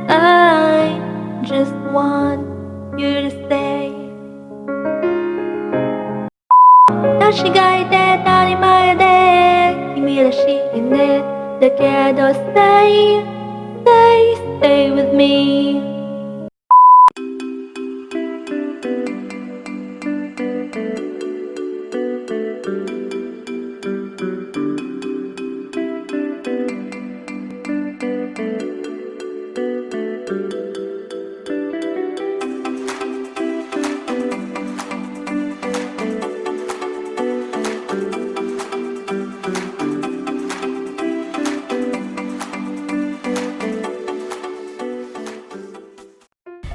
I just want you to stay. 確かいて当たり前で君らしいねだけど Stay, stay, stay with me.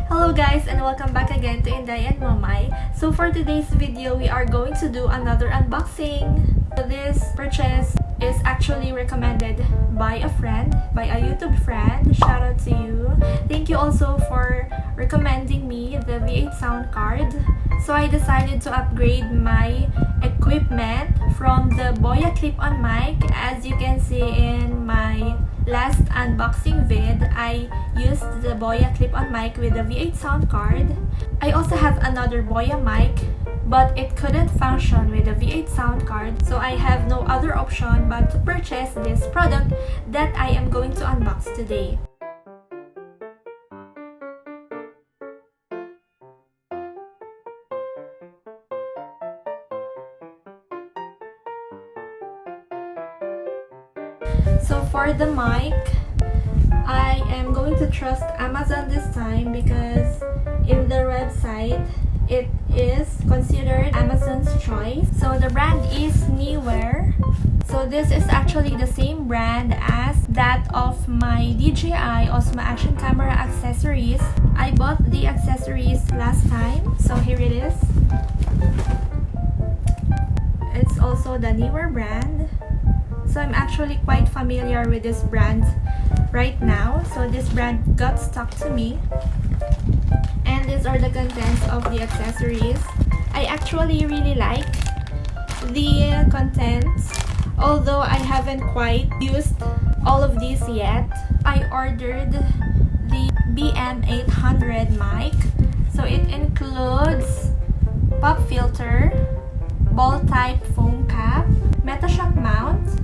Hello guys, and welcome back again to Inday and Mamay. So for today's video, we are going to do another unboxing. This purchase is actually recommended by a friend, by a YouTube friend. Shout out to you. Thank you also for recommending me the V8 sound card. So I decided to upgrade my equipment from the Boya clip-on mic. As you can see in my last unboxing vid, I used the Boya clip-on mic with the V8 sound card. I also have another Boya mic, but it couldn't function with the V8 sound card, so I have no other option but to purchase this product that I am going to unbox today. So for the mic, I am going to trust Amazon this time because in their website, it is considered Amazon's choice. So the brand is Neewer. So this is actually the same brand as that of my DJI Osmo Action Camera accessories. I bought the accessories last time, so here it is. It's also the Neewer brand. So I'm actually quite familiar with this brand right now. So this brand got stuck to me. And these are the contents of the accessories. I actually really like the contents, although I haven't quite used all of these yet. I ordered the BM800 mic. So it includes pop filter, ball type foam cap, Metashock mount,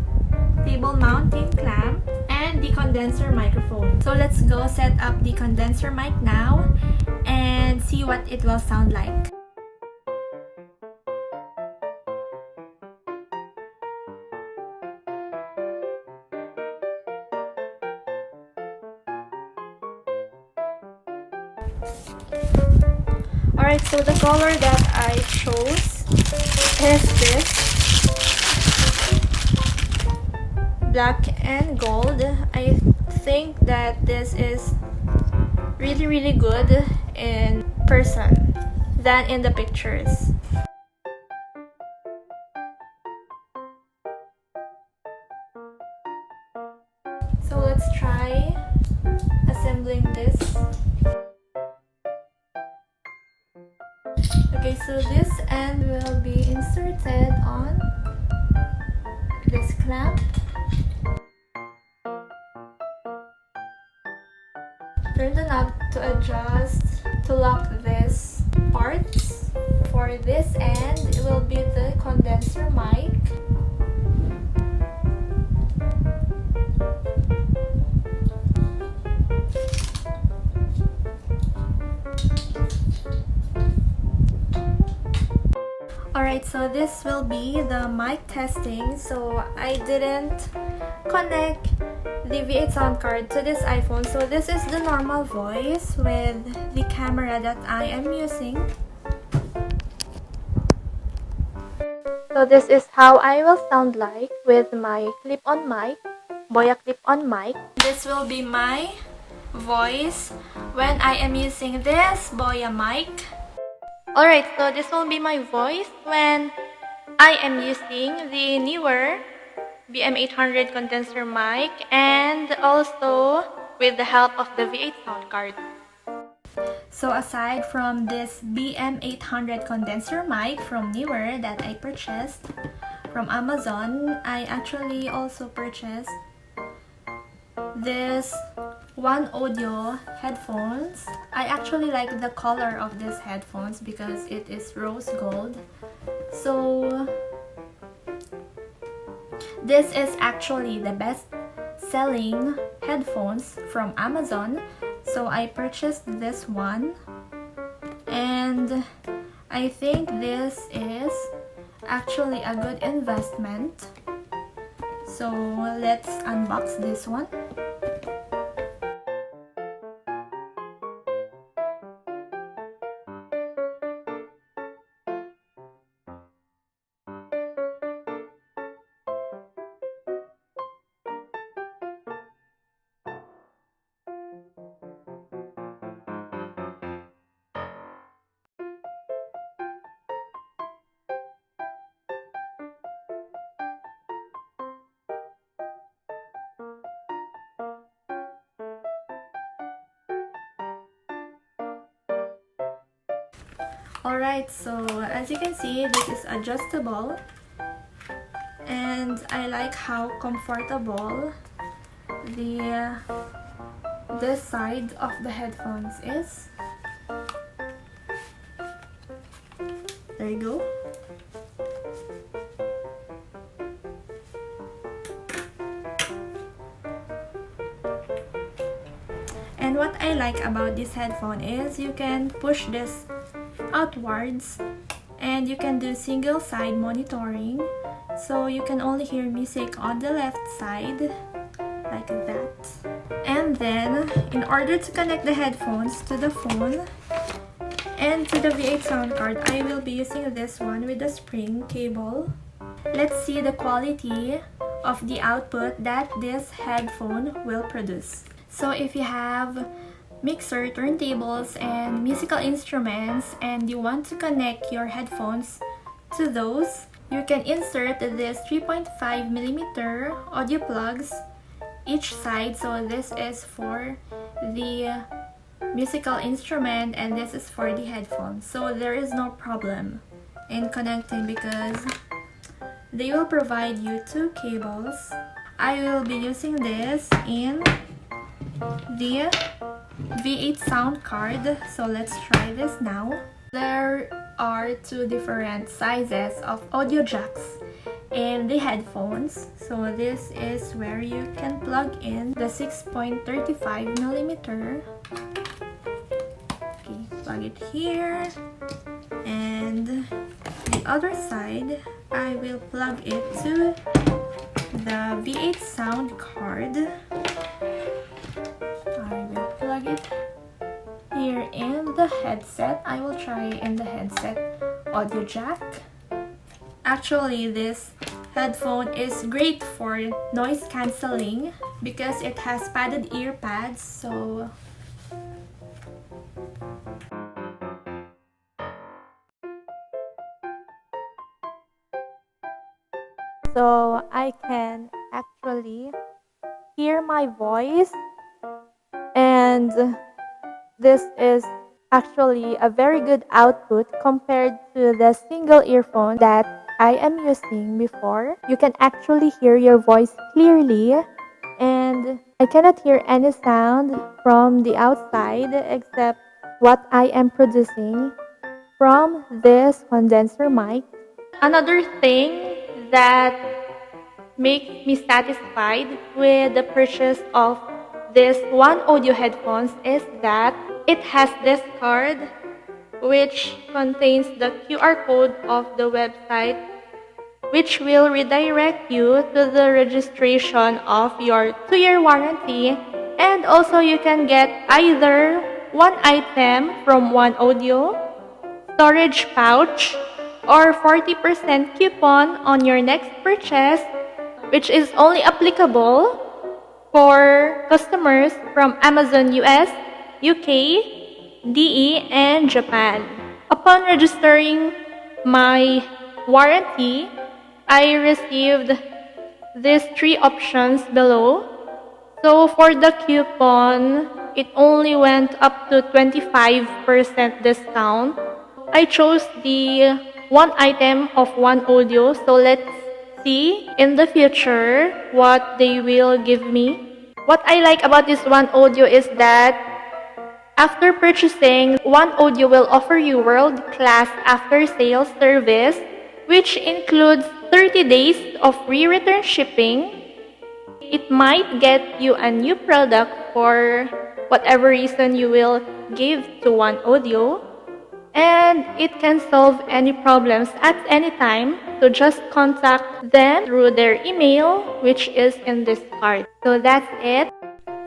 table mounting clamp, and the condenser microphone. So let's go set up the condenser mic now and see what it will sound like. Alright, so the color that I chose is this. Black and gold. I think that this is really good in person than in the pictures. So let's try assembling this. Okay, so this end will be inserted on this clamp. Turn the knob to adjust to lock this parts. For this end, it will be the condenser mic. Alright, so this will be the mic testing. So I didn't connect the V8 sound card to this iPhone. So this is the normal voice with the camera that I am using. So this is how I will sound like with my clip-on mic, Boya clip-on mic. This will be my voice when I am using this Boya mic. Alright, so this will be my voice when I am using the Neewer BM800 condenser mic and also with the help of the V8 sound card. So aside from this BM800 condenser mic from Neewer that I purchased from Amazon, I actually also purchased this One Audio headphones. I actually like the color of these headphones because it is rose gold. So this is actually the best selling headphones from Amazon. So I purchased this one, and I think this is actually a good investment. So let's unbox this one. Alright, so as you can see, this is adjustable, and I like how comfortable this side of the headphones is. There you go. And what I like about this headphone is you can push this outwards and you can do single side monitoring, so you can only hear music on the left side like that. And then in order to connect the headphones to the phone and to the V8 sound card, I will be using this one with the spring cable. Let's see the quality of the output that this headphone will produce. So if you have mixer, turntables, and musical instruments, and you want to connect your headphones to those, you can insert this 3.5mm audio plugs each side. So this is for the musical instrument and this is for the headphones. So there is no problem in connecting because they will provide you two cables. I will be using this in the V8 sound card, so let's try this now. There are two different sizes of audio jacks in the headphones. So this is where you can plug in the 6.35mm. Okay, plug it here, and the other side I will plug it to the V8 sound card. It here in the headset. I will try in the headset audio jack. Actually, this headphone is great for noise cancelling because it has padded ear pads. So I can actually hear my voice, and this is actually a very good output compared to the single earphone that I am using before. You can actually hear your voice clearly, and I cannot hear any sound from the outside except what I am producing from this condenser mic. Another thing that makes me satisfied with the purchase of this One Audio headphones is that it has this card which contains the QR code of the website, which will redirect you to the registration of your 2-year warranty, and also you can get either one item from One Audio, storage pouch, or 40% coupon on your next purchase, which is only applicable for customers from Amazon US, UK, DE, and Japan. Upon registering my warranty, I received these 3 options below. So for the coupon, it only went up to 25% discount. I chose the one item of One Audio, so let's see in the future what they will give me. What I like about this One Audio is that after purchasing, One Audio will offer you world-class after-sales service, which includes 30 days of free return shipping. It might get you a new product for whatever reason you will give to One Audio, and it can solve any problems at any time. So just contact them through their email, which is in this card. So that's it.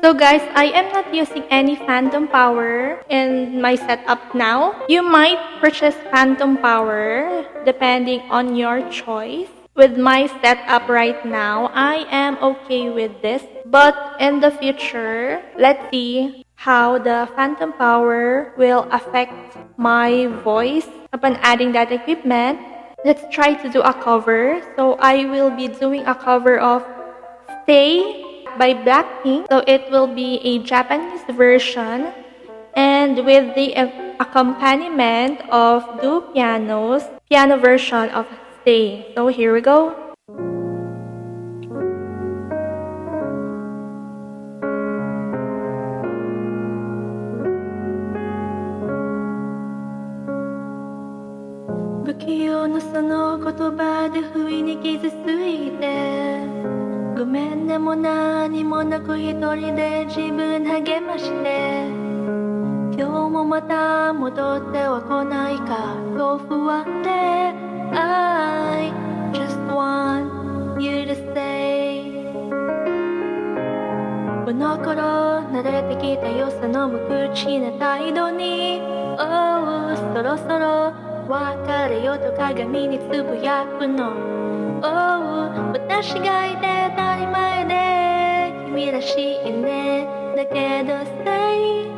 So guys, I am not using any phantom power in my setup now. You might purchase phantom power depending on your choice. With my setup right now, I am okay with this. But in the future, let's see how the phantom power will affect my voice upon adding that equipment. Let's try to do a cover. So I will be doing a cover of Stay by Blackpink. So it will be a Japanese version and with the accompaniment of two pianos, piano version of Stay. So here we go.不器用のその言葉で不意に傷ついてごめんねも何もなく一人で自分励まして今日もまた戻っては来ないかと不安で I just want you to stay この頃慣れてきたよその無口な態度に Oh そろそろ別れよと鏡につぶやくの Oh 私がいて当たり前で君らしいねだけど Stay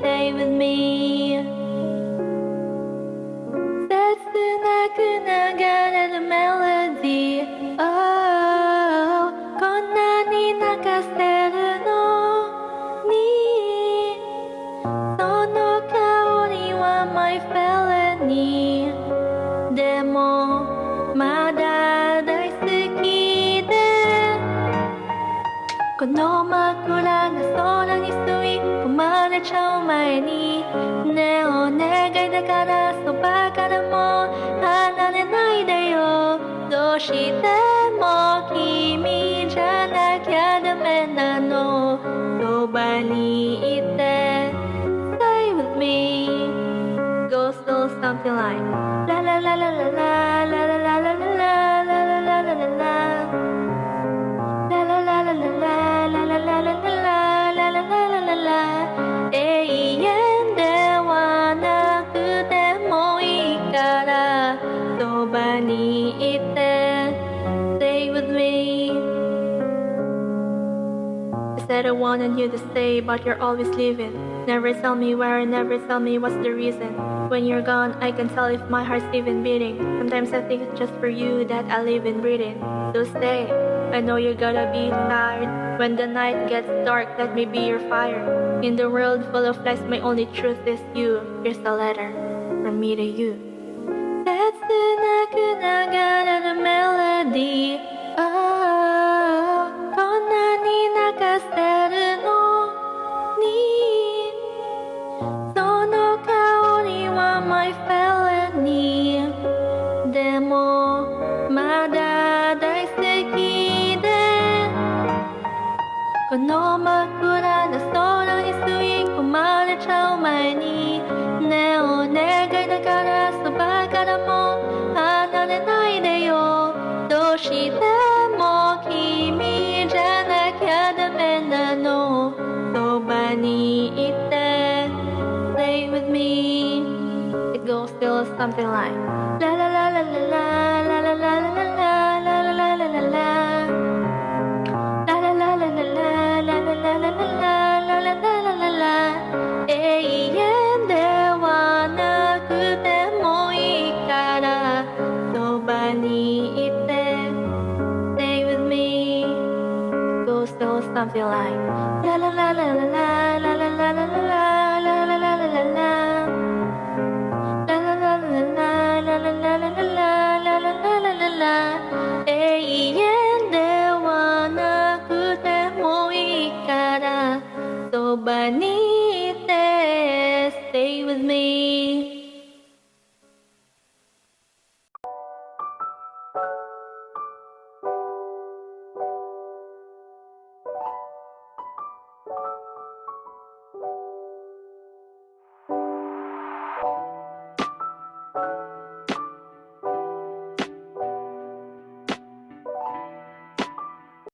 Stay with me 切なく流れるメロディー Oh こんなに泣かせるのにその香りは My felony でもまだ大好きでこの枕が空に吸い込まれちゃう前にねえお願いだからそばからも離れないでよどうしても君じゃなきゃダメなのそばにいて Stay with me Goes still something like La la la la la la la la la la la la la la la la La la la la la la la la la la la la la la la 永遠ではなくてもいいからそばにいて Stay with me I said I wanted you to stay but you're always leaving Never tell me where, never tell me what's the reason When you're gone, I can tell if my heart's even beating Sometimes I think it's just for you that I live in breathing So stay, I know you're gonna be tired When the night gets dark, let me be your fire In the world full of lies, my only truth is you Here's a letter from me to you 切なく流れるメロディー Oh こんなに泣かせるのにその香りは My felony でもまだ大好きでこの枕の空に吸い込まれちゃう前にねえお願いだからそばからも離れないでよどうしても君じゃなきゃダメなのそばにいて Stay with me It goes still something like La la la la la la la la la la la la la la la la la La la la la la la la la la la la la la la la la 永遠ではなくてもいいからそばにいて Stay with me It goes still something like La la la la la la la la la la la la la la la la la La la la la la la la la la la la la la la la 永遠ではなくても with me.